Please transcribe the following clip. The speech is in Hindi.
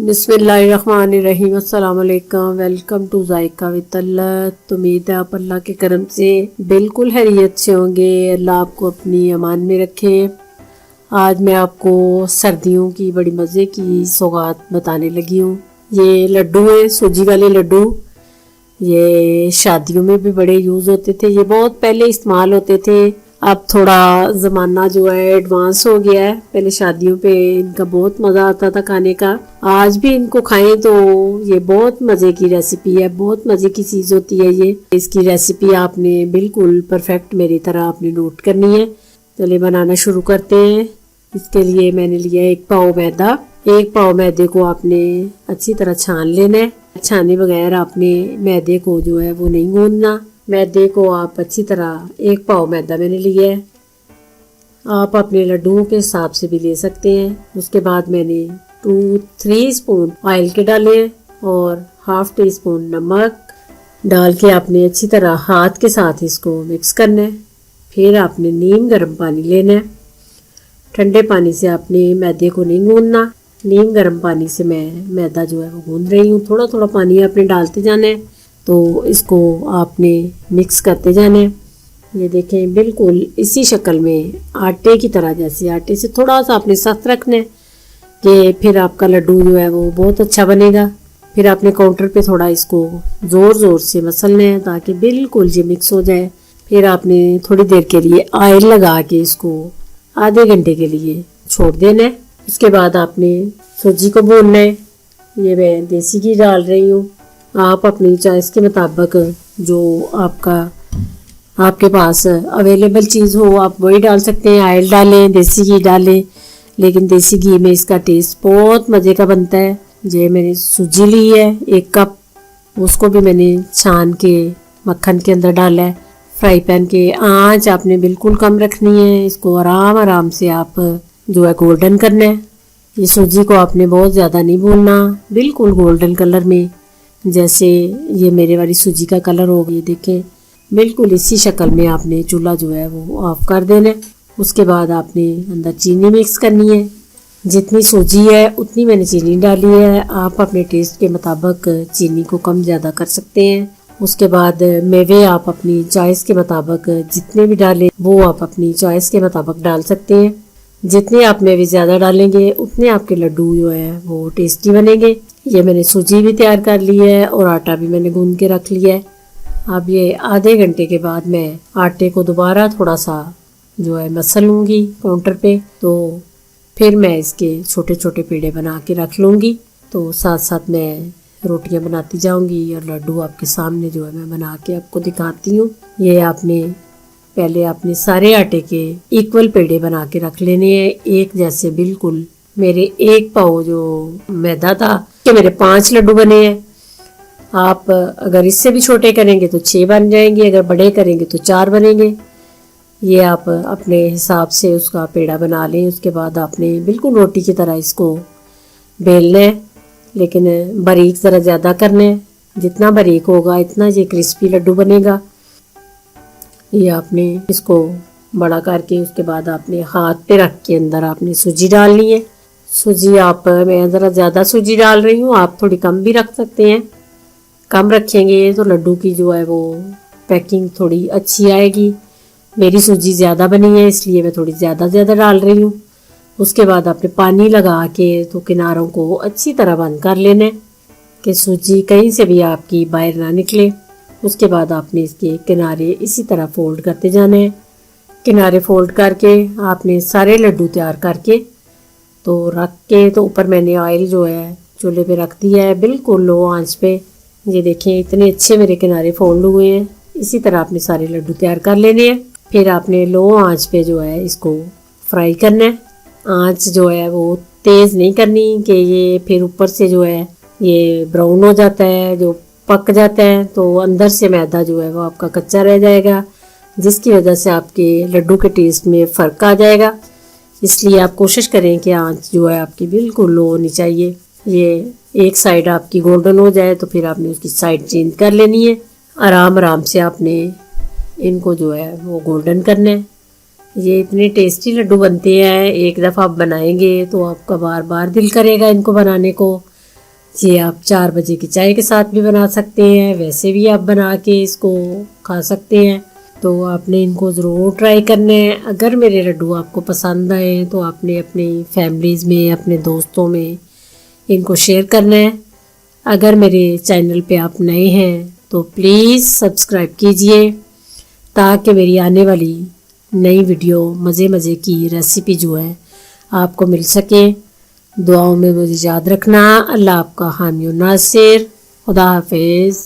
बिस्मिल्लाहिर्रहमानिर्रहीम। अस्सलाम वालेकुम। Welcome to JICA with तल्लत। उम्मीद है आप अल्लाह के करम से बिल्कुल खैरियत से होंगे। अल्लाह आपको अपनी अमान में रखे। आज मैं आपको सर्दियों की बड़ी मज़े की सौगात बताने लगी हूँ। ये लड्डू हैं, सूजी वाले लड्डू। ये शादियों में भी बड़े यूज़ होते थे। ये बहुत पहले इस्तेमाल होते थे। अब थोड़ा ज़माना जो है एडवांस हो गया है। पहले शादियों पे इनका बहुत मज़ा आता था खाने का। आज भी इनको खाएं तो ये बहुत मज़े की रेसिपी है, बहुत मज़े की चीज़ होती है ये। इसकी रेसिपी आपने बिल्कुल परफेक्ट मेरी तरह आपने नोट करनी है। चलिए बनाना शुरू करते हैं। इसके लिए मैंने लिया 1 पाव मैदा। 1 पाव मैदे को आपने अच्छी तरह छान लेना है। छाने बगैर आपने मैदे को जो है वो नहीं गूंदना। मैदे को आप अच्छी तरह 1 पाव मैदा मैंने लिया है। आप अपने लड्डुओं के हिसाब से भी ले सकते हैं। उसके बाद मैंने 2-3 स्पून ऑयल के डाले और ½ टीस्पून नमक डाल के आपने अच्छी तरह हाथ के साथ इसको मिक्स करना है। फिर आपने नीम गर्म पानी लेना है। ठंडे पानी से आपने मैदे को नहीं गूंदना। नीम गर्म पानी से मैं मैदा जो है वो गूंद रही हूँ। थोड़ा थोड़ा पानी आपने डालते जाना है। तो इसको आपने मिक्स करते जाना है। ये देखें बिल्कुल इसी शक्ल में आटे की तरह, जैसे आटे से थोड़ा सा आपने सख्त रखना है कि फिर आपका लड्डू जो है वो बहुत अच्छा बनेगा। फिर आपने काउंटर पे थोड़ा इसको ज़ोर ज़ोर से मसलना है ताकि बिल्कुल ये मिक्स हो जाए। फिर आपने थोड़ी देर के लिए ऑयल लगा के इसको आधे घंटे के लिए छोड़ देना है। उसके बाद आपने सूजी को भूनना है। ये मैं देसी घी डाल रही हूँ। आप अपनी चॉइस के मुताबिक जो आपके पास अवेलेबल चीज़ हो आप वही डाल सकते हैं। ऑयल डालें, देसी घी डालें, लेकिन देसी घी में इसका टेस्ट बहुत मज़े का बनता है। ये मैंने सूजी ली है 1 कप, उसको भी मैंने छान के मक्खन के अंदर डाला है। फ्राई पैन के आंच आपने बिल्कुल कम रखनी है। इसको आराम आराम से आप जो है गोल्डन करना है। ये सूजी को आपने बहुत ज़्यादा नहीं भूनना, बिल्कुल गोल्डन कलर में, जैसे ये मेरे वाली सूजी का कलर हो गया। देखें बिल्कुल इसी शक्ल में आपने चूल्हा जो है वो ऑफ कर देना है। उसके बाद आपने अंदर चीनी मिक्स करनी है। जितनी सूजी है उतनी मैंने चीनी डाली है। आप अपने टेस्ट के मुताबिक चीनी को कम ज़्यादा कर सकते हैं। उसके बाद मेवे आप अपनी चॉइस के मुताबिक जितने भी डालें वो आप अपनी चॉइस के मुताबिक डाल सकते हैं। जितने आप मेवे ज़्यादा डालेंगे उतने आपके लड्डू जो है वो टेस्टी बनेंगे। ये मैंने सूजी भी तैयार कर ली है और आटा भी मैंने गूंद के रख लिया है। अब ये आधे घंटे के बाद मैं आटे को दोबारा थोड़ा सा जो है मसल लूँगी काउंटर पे। तो फिर मैं इसके छोटे छोटे पेड़े बना के रख लूँगी। तो साथ साथ मैं रोटियां बनाती जाऊँगी और लड्डू आपके सामने जो है मैं बना के आपको दिखाती हूँ। ये पहले आपने सारे आटे के इक्वल पेड़े बना के रख लेने हैं, एक जैसे बिल्कुल। मेरे 1 पाव जो मैदा था कि मेरे 5 लड्डू बने हैं। आप अगर इससे भी छोटे करेंगे तो 6 बन जाएंगे, अगर बड़े करेंगे तो 4 बनेंगे। ये आप अपने हिसाब से उसका पेड़ा बना लें। उसके बाद आपने बिल्कुल रोटी की तरह इसको बेलना है, लेकिन बारीक ज़रा ज़्यादा करना है। जितना बारीक होगा इतना ये क्रिस्पी लड्डू बनेगा। ये आपने इसको बड़ा करके उसके बाद आपने हाथ पे रख के अंदर आपने सूजी डालनी है। सूजी मैं ज़रा ज़्यादा सूजी डाल रही हूँ, आप थोड़ी कम भी रख सकते हैं। कम रखेंगे तो लड्डू की जो है वो पैकिंग थोड़ी अच्छी आएगी। मेरी सूजी ज़्यादा बनी है इसलिए मैं थोड़ी ज़्यादा डाल रही हूँ। उसके बाद आपने पानी लगा के तो किनारों को अच्छी तरह बंद कर लेना है कि सूजी कहीं से भी आपकी बाहर ना निकले। उसके बाद आपने इसके किनारे इसी तरह फोल्ड करते जाने हैं। किनारे फोल्ड करके आपने सारे लड्डू तैयार करके तो रख के तो ऊपर मैंने ऑयल जो है चूल्हे पे रख दिया है बिल्कुल लो आंच पे। ये देखें इतने अच्छे मेरे किनारे फोल्ड हुए हैं। इसी तरह आपने सारे लड्डू तैयार कर लेने हैं। फिर आपने लो आंच पे जो है इसको फ्राई करना है। आंच जो है वो तेज़ नहीं करनी कि ये फिर ऊपर से जो है ये ब्राउन हो जाता है, जो पक जाता है तो अंदर से मैदा जो है वो आपका कच्चा रह जाएगा, जिसकी वजह से आपके लड्डू के टेस्ट में फ़र्क आ जाएगा। इसलिए आप कोशिश करें कि आंच जो है आपकी बिल्कुल लो होनी चाहिए। ये एक साइड आपकी गोल्डन हो जाए तो फिर आपने उसकी साइड चेंज कर लेनी है। आराम आराम से आपने इनको जो है वो गोल्डन करना है। ये इतने टेस्टी लड्डू बनते हैं, एक दफ़ा आप बनाएंगे तो आपका बार बार दिल करेगा इनको बनाने को। ये आप 4 बजे की चाय के साथ भी बना सकते हैं, वैसे भी आप बना के इसको खा सकते हैं। तो आपने इनको ज़रूर ट्राई करना है। अगर मेरे लड्डू आपको पसंद आए तो आपने अपनी फैमिलीज़ में, अपने दोस्तों में इनको शेयर करना है। अगर मेरे चैनल पे आप नए हैं तो प्लीज़ सब्सक्राइब कीजिए, ताकि मेरी आने वाली नई वीडियो मज़े की रेसिपी जो है आपको मिल सके। दुआओं में मुझे याद रखना। अल्लाह आपका हामी और नासिर। खुदा हाफिज़।